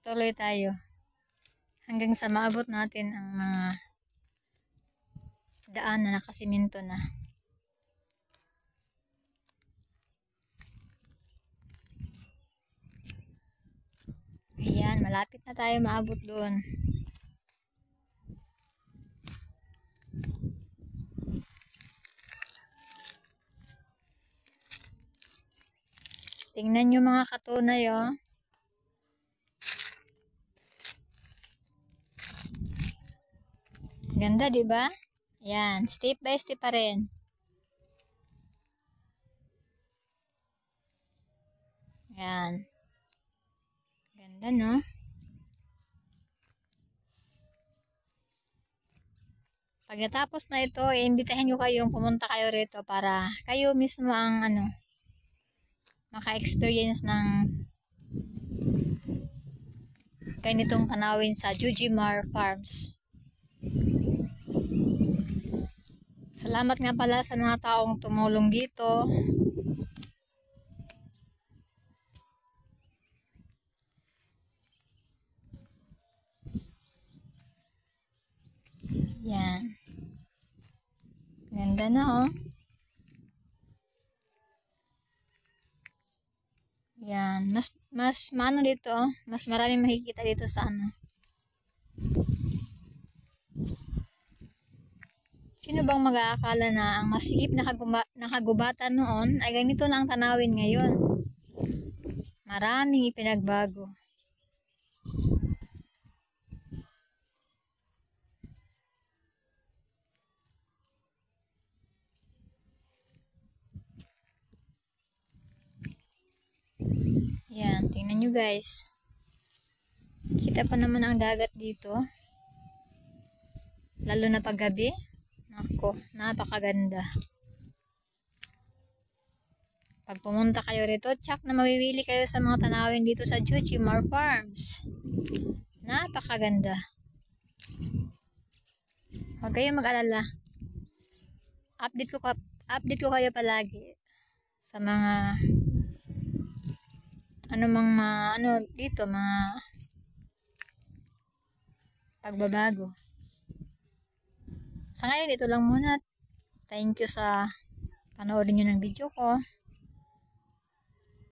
Patuloy tayo hanggang sa maabot natin ang mga daan na nakasiminto na. Ayan, malapit na tayo maabot doon. Tingnan nyo mga katunay, oh. Ganda, di ba? Ayan, step by step pa rin. Ayan. Ganda, no? Pagkatapos na ito, iimbitahin nyo kayong pumunta kayo rito para kayo mismo ang maka-experience ng ganitong tanawin sa Jujimar Farms. Salamat nga pala sa mga taong tumulong dito. Yan. Ganda na, oh. Yan. Mas maano dito, oh. Mas maraming makikita dito sa Sino bang mag-aakala na ang masikip na kagubatan noon ay ganito na ang tanawin ngayon? Maraming ipinagbago. Yan, tingnan nyo guys. Kita pa naman ang dagat dito. Lalo na paggabi. Ako, napakaganda. Pag pumunta kayo rito, tsak na mawiwili kayo sa mga tanawin dito sa Jujimar Farms. Napakaganda. Huwag kayong mag-alala. Update ko kayo palagi sa mga dito, mga pagbabago. Sa ngayon, ito lang muna. Thank you sa panoorin nyo ng video ko.